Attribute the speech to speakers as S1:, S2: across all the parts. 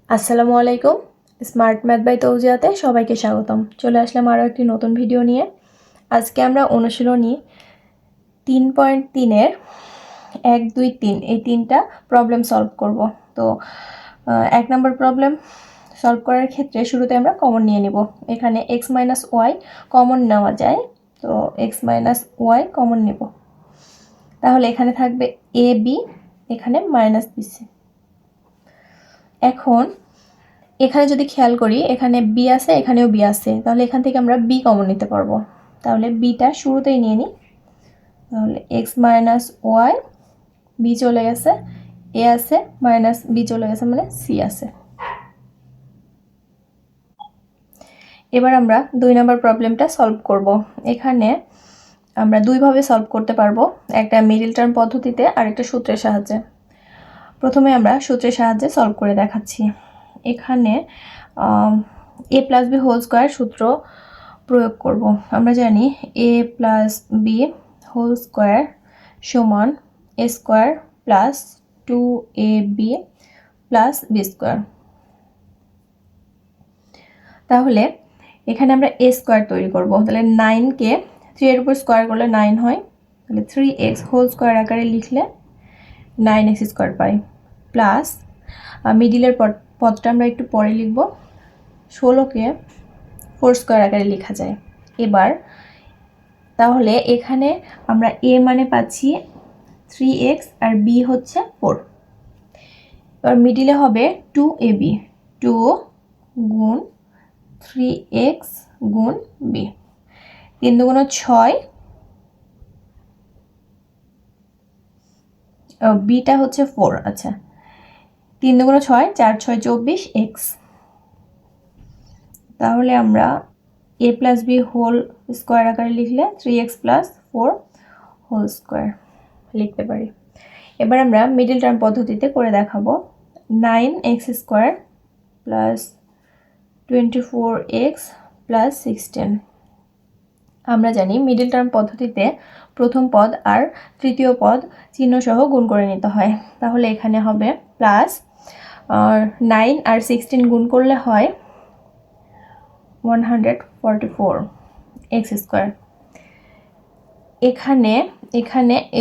S1: আসসালামু আলাইকুম। Smart math by তৌজিয়াতে সবাইকে স্বাগতম। চলে আসলাম আরও একটি নতুন ভিডিও নিয়ে। আজকে আমরা অনুশীলনী 3.3-এর 1, 2, 3 এই তিনটা প্রবলেম সলভ করব। তো 1 নম্বর প্রবলেম সলভ করার ক্ষেত্রে শুরুতে আমরা কমন নিয়ে নিব। এখানে x - y কমন নেওয়া যায়, তো x - y কমন নেব। তাহলে এখানে থাকবে a b, এখানে মাইনাস bc। এখন এখানে যদি খেয়াল করি, এখানে বি আছে, এখানেও বি আছে, তাহলে এখান থেকে আমরা বি কমন নিতে পারবো। তাহলে বিটা শুরুতেই নিয়ে নিই। তাহলে এক্স মাইনাস ওয়াই, বি চলে গেছে, এ আছে, মাইনাস বি চলে গেছে, মানে সি আছে। এবার আমরা 2 নম্বর প্রবলেমটা সলভ করব। এখানে আমরা দুইভাবে সলভ করতে পারবো, একটা মিডল টার্ম পদ্ধতিতে আর একটা সূত্রের সাহায্যে। প্রথমে আমরা সূত্রের সাহায্যে সলভ করে দেখাচ্ছি। এখানে a plus B whole square সূত্র প্রয়োগ করব। আমরা জানি a plus B whole square সমান a square plus 2ab plus B square. তাহলে এখানে আমরা a স্কোয়ার তৈরি করব। তাহলে 9কে 3 এর উপর স্কোয়ার করলে 9 হয়, তাহলে 3x হোল স্কোয়ার আকারে লিখলে 9x স্কোয়ার পাই, প্লাস মিডিলের পদটা আমরা একটু পরে লিখব। 16কে 4 স্কোয়ার আকারে লেখা যায়। এবার তাহলে এখানে আমরা a মানে পাচ্ছি 3x আর b হচ্ছে 4। এবার মিডিলে হবে 2ab, 2 গুণ 3x গুণ b, 3 দুগুণ 6, বিটা হচ্ছে 4। আচ্ছা, 3 দুগুণ 6, 4 6 24x। তাহলে আমরা a plus B whole square আকারে লিখলে 3x প্লাস 4 হোল স্কোয়ার লিখতে পারি। এবার আমরা মিডল টার্ম পদ্ধতিতে করে দেখাবো। 9x square plus 24x plus 16। আমরা জানি মিডল টার্ম পদ্ধতিতে প্রথম পদ আর তৃতীয় পদ চিহ্ন সহ গুণ করে নিতে হয়। তাহলে এখানে হবে প্লাস 9 আর 16 গুণ করলে হয় 144x স্কোয়ার। এখানে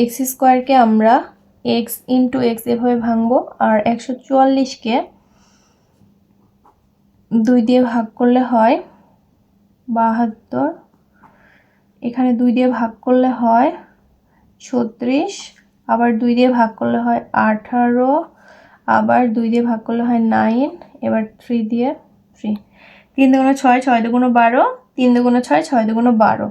S1: x স্কোয়ারকে আমরা x ইন্টু x এভাবে ভাঙবো, আর 144কে 2 দিয়ে ভাগ করলে হয় 72, এখানে 2 দিয়ে ভাগ করলে হয় 36, আবার 2 দিয়ে ভাগ করলে হয় 18, আবার 2 দিয়ে ভাগ করলে হয় 9, এবার 3 দিয়ে 3, 3 দুগুণ 6, 6 দুগুণ 12, 3 দুগুণ 6, 6 দুগুণ 12,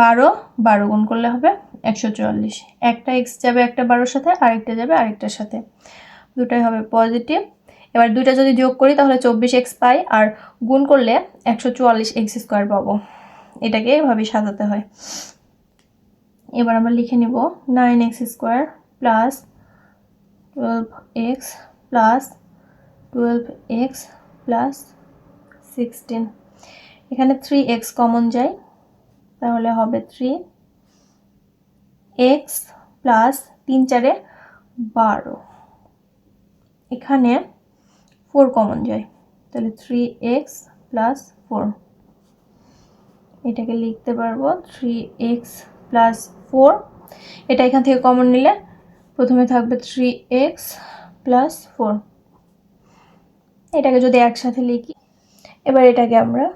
S1: 12 12 গুণ করলে হবে 144। একটা x যাবে একটা 12-এর সাথে, আরেকটা যাবে আরেকটার সাথে, দুটাই হবে পজিটিভ। এবার দুইটা যদি যোগ করি তাহলে 24x পাই, আর গুণ করলে 144x স্কোয়ার পাবো। এটাকে এভাবে সাজাতে হয়। এবার আমরা লিখে নিব 9x square plus 12x plus 12x plus 16। এখানে 3x কমন যায়, তাহলে হবে 3x প্লাস 3 4 12। এখানে 4 কমন যায়, তাহলে 3x প্লাস 4। এটাকে লিখতে পারবো 3x প্লাস 4। এটা এখান থেকে কমন নিলে প্রথমে থাকবে 3x প্লাস 4। এটাকে যদি একসাথে লিখি, এবার এটাকে আমরা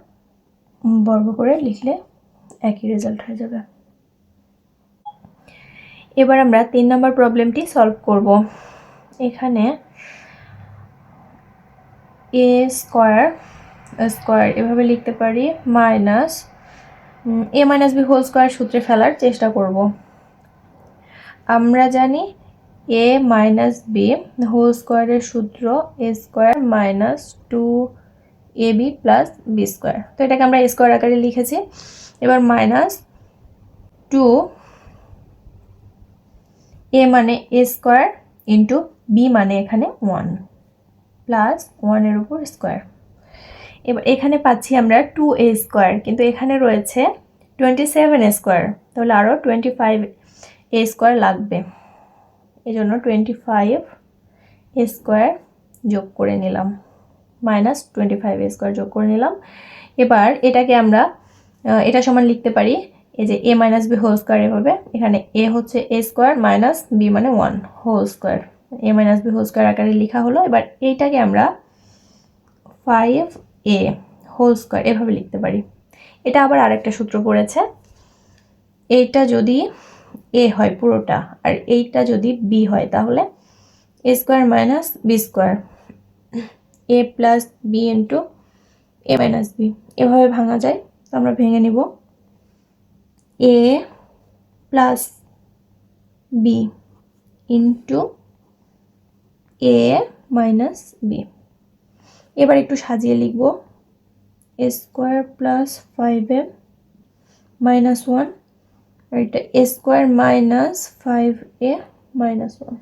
S1: বর্গ করে লিখলে একই রেজাল্ট হয়ে যাবে। এবার আমরা 3 নম্বর প্রবলেমটি সলভ করব। এখানে a স্কোয়ার এভাবে লিখতে পারি, minus a minus B whole square সূত্রে ফেলার চেষ্টা করব। আমরা জানি a মাইনাস বি হোল স্কোয়ারের সূত্র a square minus 2ab plus B square. তো এটাকে আমরা a স্কোয়ার আকারে লিখেছি। এবার মাইনাস 2a মানে a স্কোয়ার ইন্টু বি মানে এখানে 1 প্লাস 1 এর উপর স্কোয়ার। এবার এখানে পাচ্ছি আমরা 2a স্কোয়ার, কিন্তু এখানে রয়েছে 27a স্কোয়ার, তাহলে আরও 25a স্কোয়ার লাগবে। এই জন্য 25a স্কোয়ার যোগ করে নিলাম, মাইনাস 25a স্কোয়ার যোগ করে নিলাম। এবার এটাকে আমরা এটা সমান লিখতে পারি এই যে a minus B whole square, এভাবে এখানে a হচ্ছে a স্কোয়ার মাইনাস b মানে 1 whole square, a minus B whole square আকারে লেখা হলো। এবার এইটাকে আমরা 5a হোল স্কোয়ার এভাবে লিখতে পারি। এটা আবার আরেকটা সূত্র পড়েছে, এইটা যদি a হয় পুরোটা আর এইটা যদি b হয় তাহলে a square minus B square a plus B into a minus B, এভাবে ভাঙা যায়। তো আমরা ভেঙে নিব a plus B into a minus B. এবার একটু সাজিয়ে লিখব a square plus 5a minus 1 আর এটা a square minus 5a minus 1।